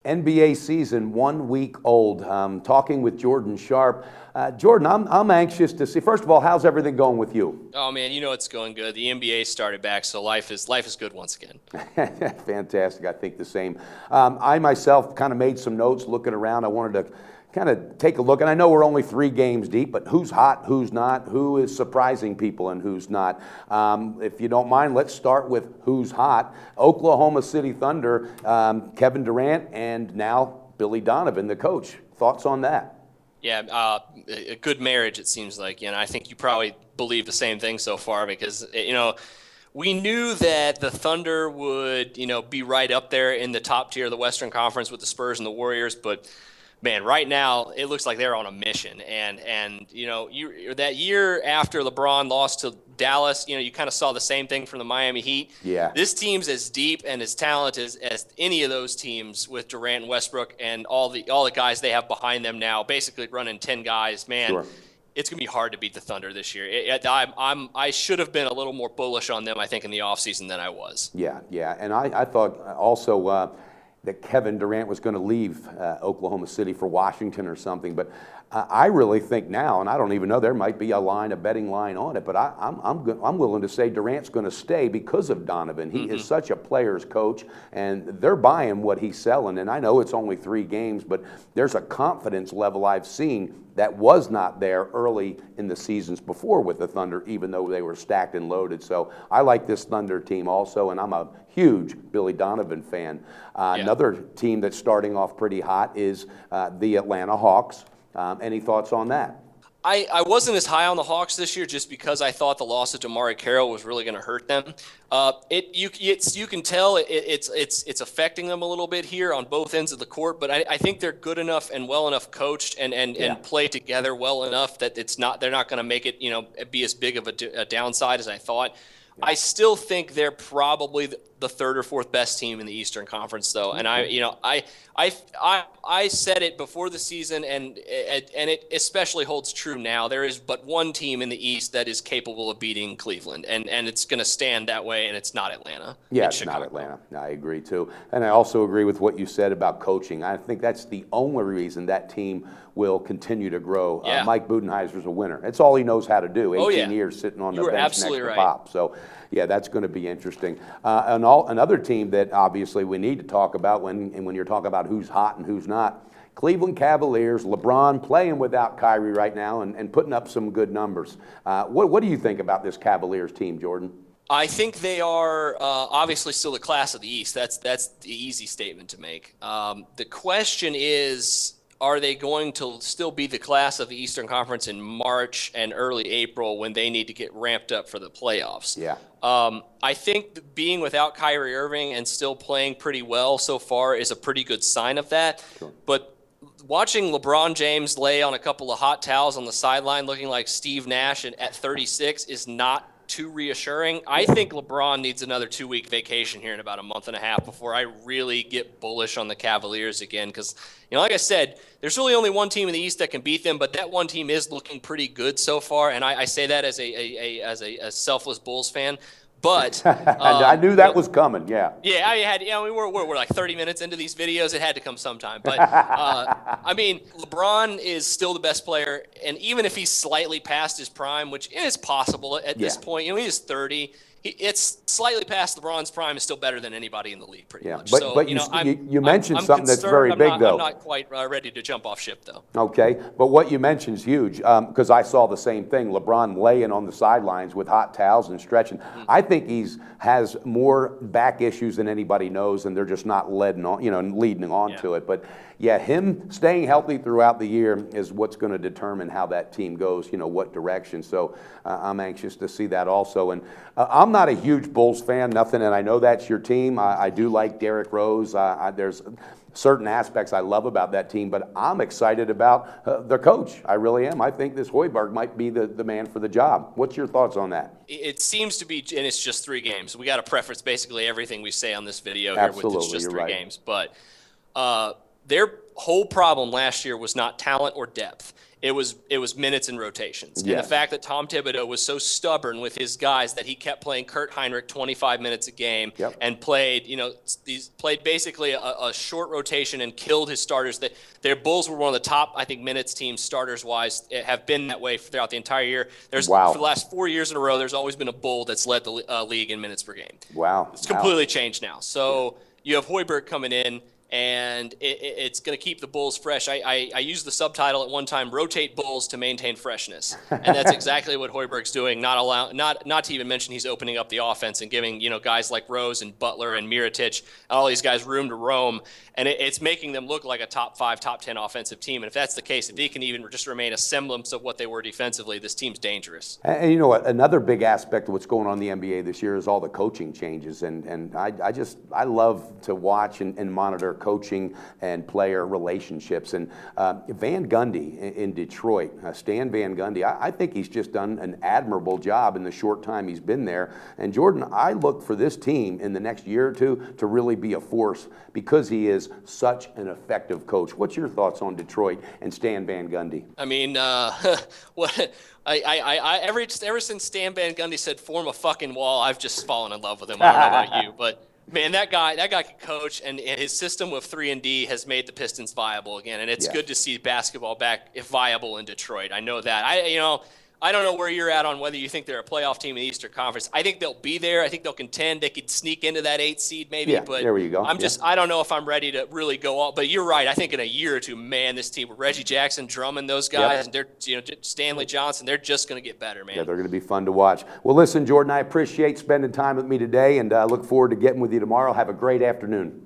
NBA season 1 week old. Talking with Jordan Sharp. Jordan, I'm anxious to see. First of all, how's everything going with you? Oh man, it's going good. The NBA started back, so life is good once again. Fantastic. I think the same. I myself kind of made some notes looking around. I wanted to kind of take a look, and I know we're only 3 games deep, but who's hot, who's not, who is surprising people, and who's not. If you don't mind, let's start with who's hot. Oklahoma City Thunder, Kevin Durant, and now Billy Donovan, the coach. Thoughts on that? Yeah, a good marriage, it seems like. I think you probably believe the same thing so far because, we knew that the Thunder would, be right up there in the top tier of the Western Conference with the Spurs and the Warriors, but man, right now it looks like they're on a mission. And you that year after LeBron lost to Dallas, you kind of saw the same thing from the Miami Heat. Yeah. This team's as deep and as talented as any of those teams with Durant and Westbrook and all the guys they have behind them now, basically running 10 guys. Man, Sure. It's going to be hard to beat the Thunder this year. I should have been a little more bullish on them, I think, in the offseason than I was. Yeah. And I thought also that Kevin Durant was going to leave Oklahoma City for Washington or something. But I really think now, and I don't even know, there might be a betting line on it, but I'm willing to say Durant's going to stay because of Donovan. He is such a player's coach, and they're buying what he's selling. And I know it's only 3 games, but there's a confidence level I've seen that was not there early in the seasons before with the Thunder, even though they were stacked and loaded. So I like this Thunder team also, and I'm a huge Billy Donovan fan. Another team that's starting off pretty hot is the Atlanta Hawks. Any thoughts on that? I wasn't as high on the Hawks this year just because I thought the loss of DeMarre Carroll was really going to hurt them. You can tell it's affecting them a little bit here on both ends of the court, but I think they're good enough and well enough coached and play together well enough that they're not going to make it be as big of a downside as I thought. I still think they're probably the 3rd or 4th best team in the Eastern Conference, though. And I said it before the season, and it especially holds true now. There is but one team in the East that is capable of beating Cleveland, and it's going to stand that way, and it's not Atlanta. Yeah, it's not Atlanta. I agree, too. And I also agree with what you said about coaching. I think that's the only reason that team will continue to grow. Yeah. Mike Budenholzer's a winner. That's all he knows how to do. 18 years sitting on the bench next to Pop. So, yeah, that's going to be interesting. Another team that obviously we need to talk about when you're talking about who's hot and who's not, Cleveland Cavaliers, LeBron playing without Kyrie right now and putting up some good numbers. What do you think about this Cavaliers team, Jordan? I think they are obviously still the class of the East. That's the easy statement to make. The question is, are they going to still be the class of the Eastern Conference in March and early April when they need to get ramped up for the playoffs? Yeah. I think being without Kyrie Irving and still playing pretty well so far is a pretty good sign of that. Sure. But watching LeBron James lay on a couple of hot towels on the sideline looking like Steve Nash at 36 is not too reassuring. I think LeBron needs another 2-week vacation here in about a month and a half before I really get bullish on the Cavaliers again. Because, like I said, there's really only one team in the East that can beat them, but that one team is looking pretty good so far. And I say that as a selfless Bulls fan. But I knew that was coming. Yeah. Yeah, I had. We're like 30 minutes into these videos. It had to come sometime. But LeBron is still the best player, and even if he's slightly past his prime, which is possible at this point, he is 30. It's slightly past LeBron's prime. Is still better than anybody in the league, pretty much. But you mentioned something that's very big, though. I'm not quite ready to jump off ship, though. Okay, but what you mentioned is huge because I saw the same thing. LeBron laying on the sidelines with hot towels and stretching. I think has more back issues than anybody knows, and they're just not leading on to it. But yeah, him staying healthy throughout the year is what's going to determine how that team goes, what direction. So I'm anxious to see that also. And I'm not a huge Bulls fan, nothing, and I know that's your team. I do like Derrick Rose. There's certain aspects I love about that team, but I'm excited about their coach. I really am. I think this Hoiberg might be the man for the job. What's your thoughts on that? It seems to be, and it's just 3 games. We got to preface basically everything we say on this video here with it's just 3 games. But their whole problem last year was not talent or depth. It was minutes and rotations. Yes. And the fact that Tom Thibodeau was so stubborn with his guys that he kept playing Kurt Heinrich 25 minutes a game and played, played basically a short rotation and killed his starters. Their Bulls were one of the top, I think, minutes teams starters-wise have been that way throughout the entire year. For the last 4 years in a row, there's always been a Bull that's led the league in minutes per game. Wow. It's completely changed now. So you have Hoiberg coming in, and it's going to keep the Bulls fresh. I used the subtitle at one time, rotate Bulls to maintain freshness. And that's exactly what Hoiberg's doing, not to even mention he's opening up the offense and giving, guys like Rose and Butler and Mirotic, all these guys room to roam. And it's making them look like a top 5, top 10 offensive team. And if that's the case, if they can even just remain a semblance of what they were defensively, this team's dangerous. And you know what? Another big aspect of what's going on in the NBA this year is all the coaching changes. And I love to watch and monitor coaching and player relationships. And Van Gundy in Detroit, Stan Van Gundy, I think he's just done an admirable job in the short time he's been there. And Jordan, I look for this team in the next year or two to really be a force because he is such an effective coach. What's your thoughts on Detroit and Stan Van Gundy? I mean, ever since Stan Van Gundy said form a fucking wall, I've just fallen in love with him. I don't know about you, but man, that guy can coach, and his system with 3-and-D has made the Pistons viable again, and it's good to see basketball back viable in Detroit. I know that. I don't know where you're at on whether you think they're a playoff team in the Eastern Conference. I think they'll be there. I think they'll contend. They could sneak into that 8th seed maybe. Yeah, but there you go. I don't know if I'm ready to really go all. But you're right. I think in a year or two, man, this team with Reggie Jackson, Drummond, those guys, and they're Stanley Johnson, they're just going to get better, man. Yeah, they're going to be fun to watch. Well, listen, Jordan, I appreciate spending time with me today, and look forward to getting with you tomorrow. Have a great afternoon.